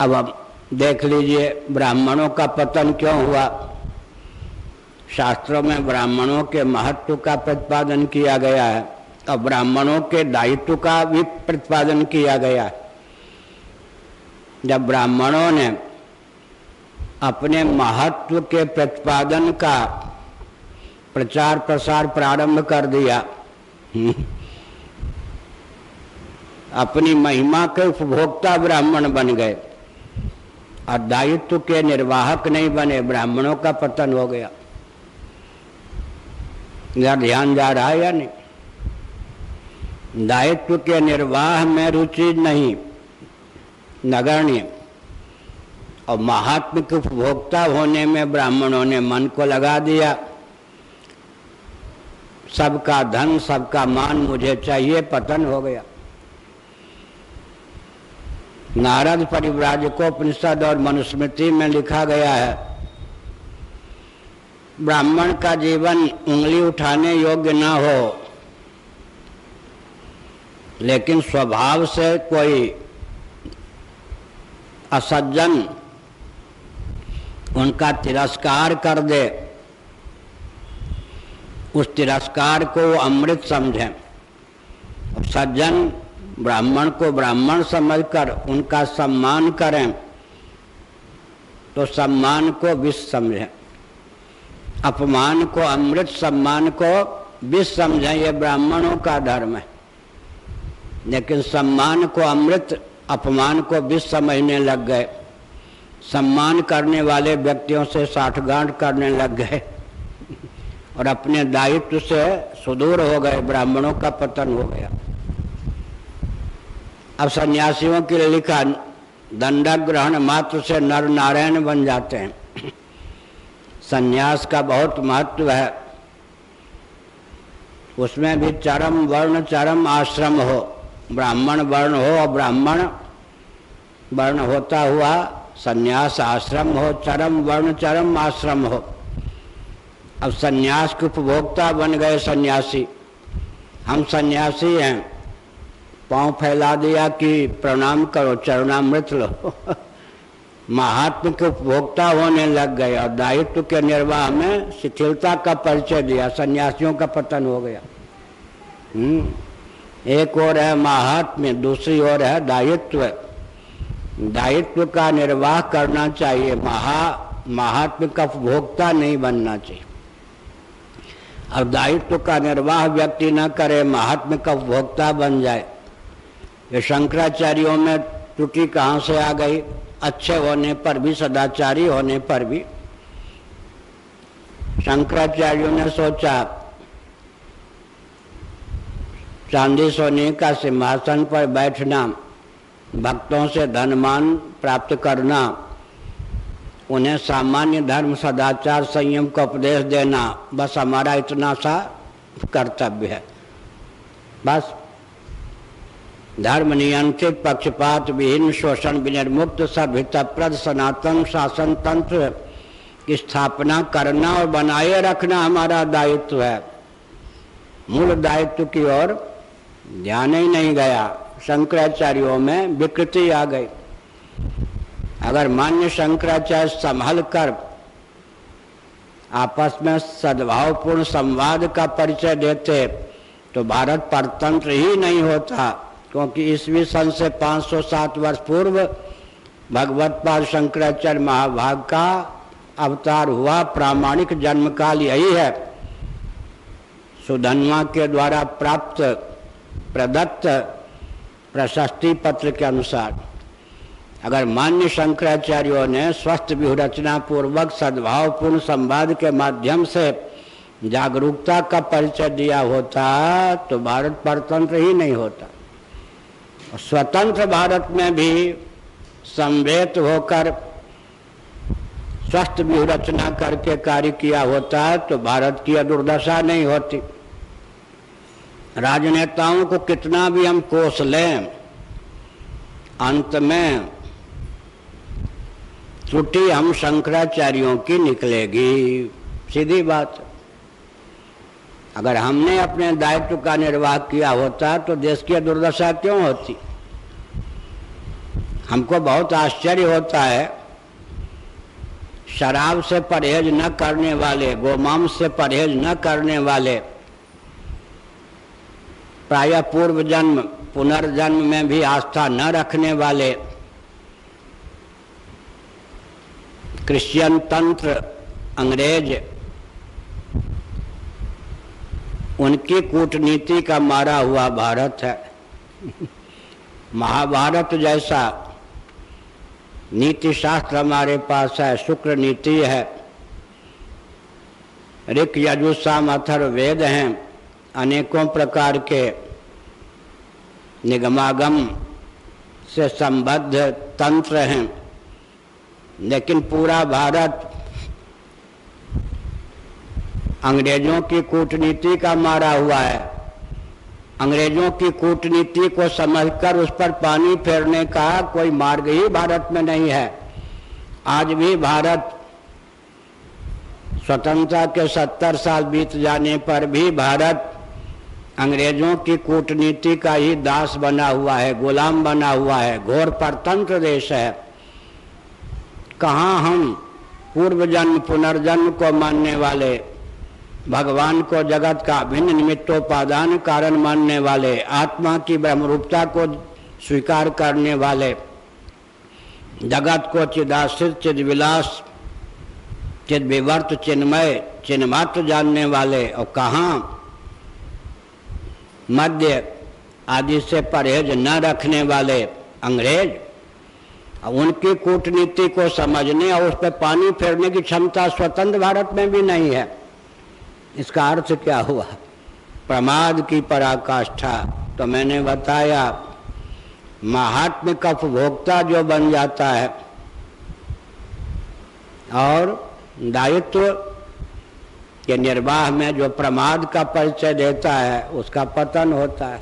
अब आप देख लीजिए ब्राह्मणों का पतन क्यों हुआ। शास्त्रों में ब्राह्मणों के महत्व का प्रतिपादन किया गया है और ब्राह्मणों के दायित्व का भी प्रतिपादन किया गया है। जब ब्राह्मणों ने अपने महत्व के प्रतिपादन का प्रचार प्रसार प्रारंभ कर दिया, अपनी महिमा के उपभोक्ता ब्राह्मण बन गए और दायित्व के निर्वाहक नहीं बने, ब्राह्मणों का पतन हो गया। यह ध्यान जा रहा है या नहीं? दायित्व के निर्वाह में रुचि नहीं, नगण्य, और महात्म के उपभोक्ता होने में ब्राह्मणों ने मन को लगा दिया। सबका धन सबका मान मुझे चाहिए, पतन हो गया। नारद परिव्राजकोपनिषद और मनुस्मृति में लिखा गया है, ब्राह्मण का जीवन उंगली उठाने योग्य न हो, लेकिन स्वभाव से कोई असज्जन उनका तिरस्कार कर दे, उस तिरस्कार को वो अमृत समझें। सज्जन ब्राह्मण को ब्राह्मण समझकर उनका सम्मान करें तो सम्मान को विष समझें, अपमान को अमृत, सम्मान को विष समझें। ये ब्राह्मणों का धर्म है। लेकिन सम्मान को अमृत, अपमान को विष समझने लग गए। सम्मान करने वाले व्यक्तियों से साठगांठ करने लग गए और अपने दायित्व से सुदूर हो गए। ब्राह्मणों का पतन हो गया। अब सन्यासियों के लिए लिखा, दंडक ग्रहण मात्र से नर नारायण बन जाते हैं। सन्यास का बहुत महत्व है। उसमें भी चरम वर्ण चरम आश्रम हो, ब्राह्मण वर्ण हो और ब्राह्मण वर्ण होता हुआ सन्यास आश्रम हो, चरम वर्ण चरम आश्रम हो। अब सन्यास के उपभोक्ता बन गए सन्यासी। हम सन्यासी हैं, पांव फैला दिया कि प्रणाम करो, चरणामृत लो। महात्म के उपभोक्ता होने लग गए और दायित्व के निर्वाह में शिथिलता का परिचय दिया। सन्यासियों का पतन हो गया। एक ओर है महात्म्य, दूसरी ओर है दायित्व। दायित्व का निर्वाह करना चाहिए, महात्म्य का उपभोक्ता नहीं बनना चाहिए। अब दायित्व का निर्वाह व्यक्ति न करे, महात्म्य का उपभोक्ता बन जाए। ये शंकराचार्यों में त्रुटि कहाँ से आ गई? अच्छे होने पर भी, सदाचारी होने पर भी शंकराचार्यों ने सोचा चांदी सोने का सिंहासन पर बैठना, भक्तों से धनमान प्राप्त करना, उन्हें सामान्य धर्म सदाचार संयम का उपदेश देना, बस हमारा इतना सा कर्तव्य है। बस धर्म नियंत्रित, पक्षपात विहीन, शोषण विनिर्मुक्त, सर्वहितप्रद सनातन शासन तंत्र की स्थापना करना और बनाए रखना हमारा दायित्व है। मूल दायित्व की ओर ध्यान ही नहीं गया। शंकराचार्यों में विकृति आ गई। अगर मान्य शंकराचार्य संभल कर आपस में सद्भावपूर्ण संवाद का परिचय देते तो भारत परतंत्र ही नहीं होता। क्योंकि ईस्वी सन से 507 वर्ष पूर्व भगवत्पाद शंकराचार्य महाभाग का अवतार हुआ। प्रामाणिक जन्मकाल यही है। सुधन्वा के द्वारा प्राप्त प्रदत्त प्रशस्ति पत्र के अनुसार अगर मान्य शंकराचार्यों ने स्वस्थ व्यूहरचना पूर्वक सद्भावपूर्ण संवाद के माध्यम से जागरूकता का परिचय दिया होता तो भारत परतंत्र ही नहीं होता। स्वतंत्र भारत में भी संवेद होकर स्वस्थ व्यूहरचना करके कार्य किया होता तो भारत की दुर्दशा नहीं होती। राजनेताओं को कितना भी हम कोस लें, अंत में त्रुटि हम शंकराचार्यों की निकलेगी। सीधी बात। अगर हमने अपने दायित्व का निर्वाह किया होता तो देश की दुर्दशा क्यों होती? हमको बहुत आश्चर्य होता है, शराब से परहेज न करने वाले, गोमांस से परहेज न करने वाले, प्रायः पूर्व जन्म पुनर्जन्म में भी आस्था न रखने वाले, क्रिश्चियन तंत्र अंग्रेज, उनकी कूटनीति का मारा हुआ भारत है। महाभारत जैसा नीति शास्त्र हमारे पास है, शुक्र नीति है, ऋक यजुः साम अथर्व वेद हैं, अनेकों प्रकार के निगमागम से संबद्ध तंत्र हैं, लेकिन पूरा भारत अंग्रेजों की कूटनीति का मारा हुआ है। अंग्रेजों की कूटनीति को समझकर उस पर पानी फेरने का कोई मार्ग ही भारत में नहीं है। आज भी भारत स्वतंत्रता के 70 साल बीत जाने पर भी भारत अंग्रेजों की कूटनीति का ही दास बना हुआ है, गुलाम बना हुआ है, घोर परतंत्र देश है। कहाँ हम पूर्व जन्म पुनर्जन्म को मानने वाले, भगवान को जगत का भिन्न निमित्तोपादान कारण मानने वाले, आत्मा की ब्रह्मरूपता को स्वीकार करने वाले, जगत को चिदाश्रित चिद्विलास चिद्विवर्त चिन्मय चिन्मात्र जानने वाले, और कहाँ मद्य आदि से परहेज न रखने वाले अंग्रेज। उनकी कूटनीति को समझने और उस पर पानी फेरने की क्षमता स्वतंत्र भारत में भी नहीं है। इसका अर्थ क्या हुआ? प्रमाद की पराकाष्ठा। तो मैंने बताया, महात्म्य का उपभोक्ता जो बन जाता है और दायित्व के निर्वाह में जो प्रमाद का परिचय देता है, उसका पतन होता है।